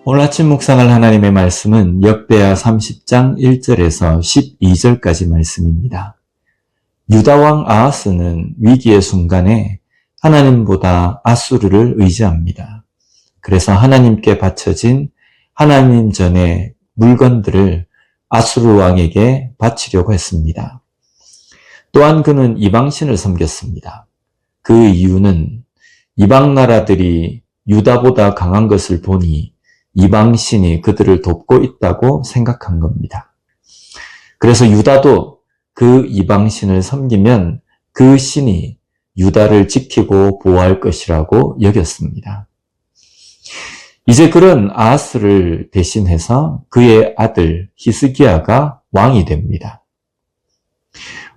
오늘 아침 묵상할 하나님의 말씀은 역대하 30장 1절에서 12절까지 말씀입니다. 유다 왕 아하스는 위기의 순간에 하나님보다 아수르를 의지합니다. 그래서 하나님께 바쳐진 하나님 전의 물건들을 아수르 왕에게 바치려고 했습니다. 또한 그는 이방신을 섬겼습니다. 그 이유는 이방 나라들이 유다보다 강한 것을 보니 이방신이 그들을 돕고 있다고 생각한 겁니다. 그래서 유다도 그 이방신을 섬기면 그 신이 유다를 지키고 보호할 것이라고 여겼습니다. 이제 그런 아하스를 대신해서 그의 아들 히스기야가 왕이 됩니다.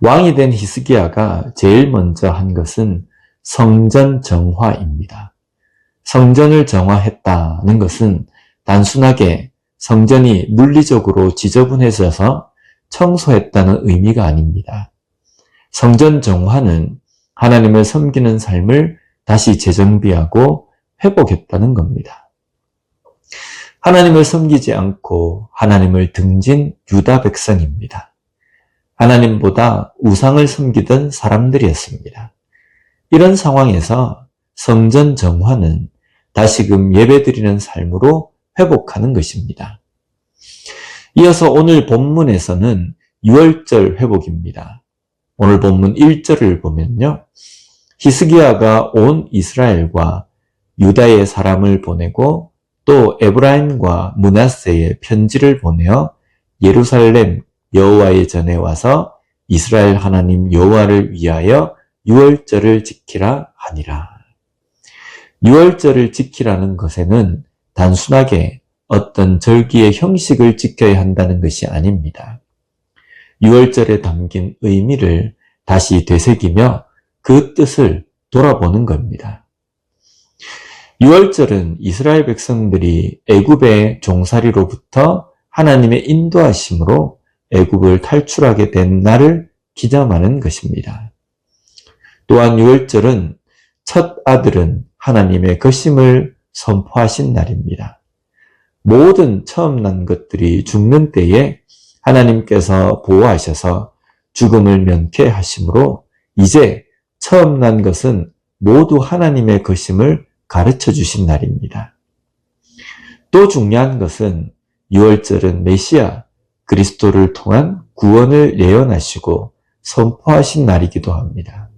왕이 된 히스기야가 제일 먼저 한 것은 성전 정화입니다. 성전을 정화했다는 것은 단순하게 성전이 물리적으로 지저분해져서 청소했다는 의미가 아닙니다. 성전 정화는 하나님을 섬기는 삶을 다시 재정비하고 회복했다는 겁니다. 하나님을 섬기지 않고 하나님을 등진 유다 백성입니다. 하나님보다 우상을 섬기던 사람들이었습니다. 이런 상황에서 성전 정화는 다시금 예배드리는 삶으로 회복하는 것입니다. 이어서 오늘 본문에서는 유월절 회복입니다. 오늘 본문 1절을 보면요. 히스기야가 온 이스라엘과 유다의 사람을 보내고 또 에브라임과 므낫세에 편지를 보내어 예루살렘 여호와의 전에 와서 이스라엘 하나님 여호와를 위하여 유월절을 지키라 하니라. 유월절을 지키라는 것에는 단순하게 어떤 절기의 형식을 지켜야 한다는 것이 아닙니다. 유월절에 담긴 의미를 다시 되새기며 그 뜻을 돌아보는 겁니다. 유월절은 이스라엘 백성들이 애굽의 종살이로부터 하나님의 인도하심으로 애굽을 탈출하게 된 날을 기념하는 것입니다. 또한 유월절은 첫 아들은 하나님의 거심을 선포하신 날입니다. 모든 처음 난 것들이 죽는 때에 하나님께서 보호하셔서 죽음을 면케하심으로 이제 처음 난 것은 모두 하나님의 거심을 가르쳐 주신 날입니다. 또 중요한 것은 유월절은 메시아 그리스도를 통한 구원을 예언하시고 선포하신 날이기도 합니다.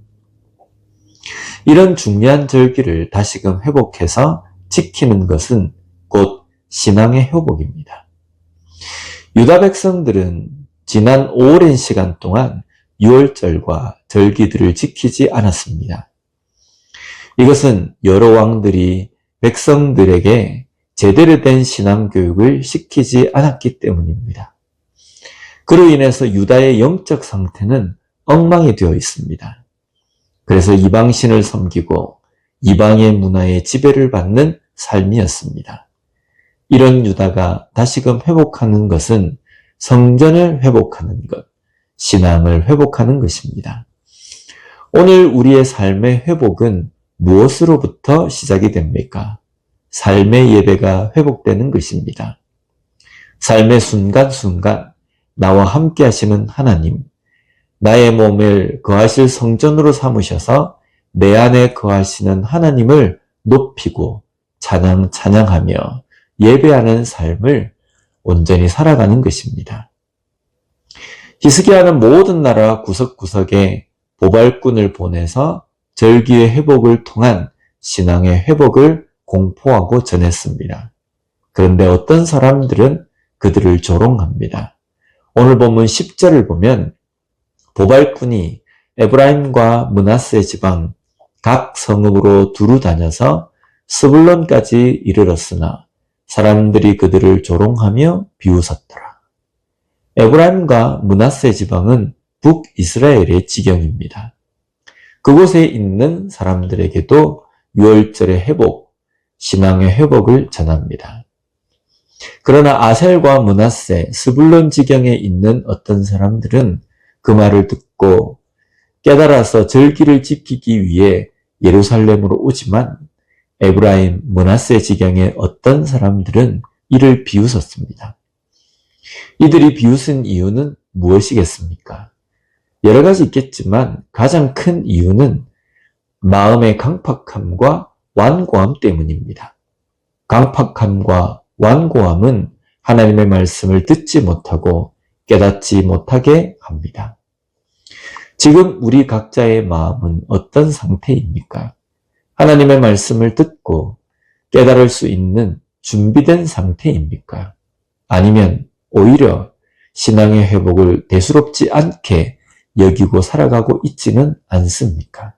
이런 중요한 절기를 다시금 회복해서 지키는 것은 곧 신앙의 회복입니다. 유다 백성들은 지난 오랜 시간 동안 유월절과 절기들을 지키지 않았습니다. 이것은 여러 왕들이 백성들에게 제대로 된 신앙 교육을 시키지 않았기 때문입니다. 그로 인해서 유다의 영적 상태는 엉망이 되어 있습니다. 그래서 이방신을 섬기고 이방의 문화에 지배를 받는 삶이었습니다. 이런 유다가 다시금 회복하는 것은 성전을 회복하는 것, 신앙을 회복하는 것입니다. 오늘 우리의 삶의 회복은 무엇으로부터 시작이 됩니까? 삶의 예배가 회복되는 것입니다. 삶의 순간순간 나와 함께 하시는 하나님, 나의 몸을 거하실 성전으로 삼으셔서 내 안에 거하시는 하나님을 높이고 찬양하며 예배하는 삶을 온전히 살아가는 것입니다. 히스기야는 모든 나라 구석구석에 보발꾼을 보내서 절기의 회복을 통한 신앙의 회복을 공포하고 전했습니다. 그런데 어떤 사람들은 그들을 조롱합니다. 오늘 본문 10절을 보면 보발꾼이 에브라임과 므낫세 지방 각 성읍으로 두루 다녀서 스불론까지 이르렀으나 사람들이 그들을 조롱하며 비웃었더라. 에브라임과 므낫세 지방은 북이스라엘의 지경입니다. 그곳에 있는 사람들에게도 유월절의 회복, 신앙의 회복을 전합니다. 그러나 아셀과 므낫세, 스불론 지경에 있는 어떤 사람들은 그 말을 듣고 깨달아서 절기를 지키기 위해 예루살렘으로 오지만 에브라임, 므낫세 지경의 어떤 사람들은 이를 비웃었습니다. 이들이 비웃은 이유는 무엇이겠습니까? 여러 가지 있겠지만 가장 큰 이유는 마음의 강팍함과 완고함 때문입니다. 강팍함과 완고함은 하나님의 말씀을 듣지 못하고 깨닫지 못하게 합니다. 지금 우리 각자의 마음은 어떤 상태입니까? 하나님의 말씀을 듣고 깨달을 수 있는 준비된 상태입니까? 아니면 오히려 신앙의 회복을 대수롭지 않게 여기고 살아가고 있지는 않습니까?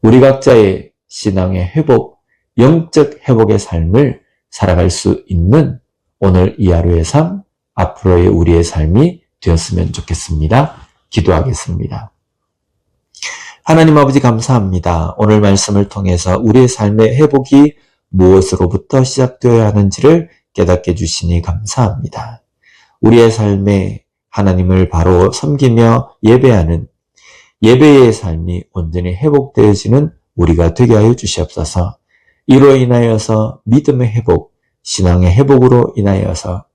우리 각자의 신앙의 회복, 영적 회복의 삶을 살아갈 수 있는 오늘 이 하루의 삶, 앞으로의 우리의 삶이 되었으면 좋겠습니다. 기도하겠습니다. 하나님 아버지 감사합니다. 오늘 말씀을 통해서 우리의 삶의 회복이 무엇으로부터 시작되어야 하는지를 깨닫게 해주시니 감사합니다. 우리의 삶에 하나님을 바로 섬기며 예배하는 예배의 삶이 온전히 회복되어지는 우리가 되게 하여 주시옵소서. 이로 인하여서 믿음의 회복, 신앙의 회복으로 인하여서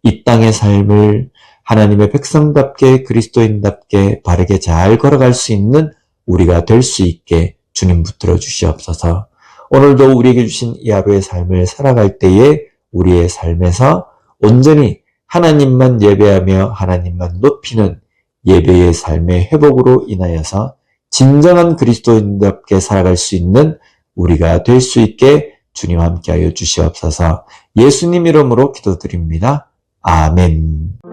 이 땅의 삶을 하나님의 백성답게 그리스도인답게 바르게 잘 걸어갈 수 있는 우리가 될 수 있게 주님 붙들어 주시옵소서. 오늘도 우리에게 주신 이 하루의 삶을 살아갈 때에 우리의 삶에서 온전히 하나님만 예배하며 하나님만 높이는 예배의 삶의 회복으로 인하여서 진정한 그리스도인답게 살아갈 수 있는 우리가 될 수 있게 주님 함께하여 주시옵소서. 예수님 이름으로 기도드립니다. 아멘.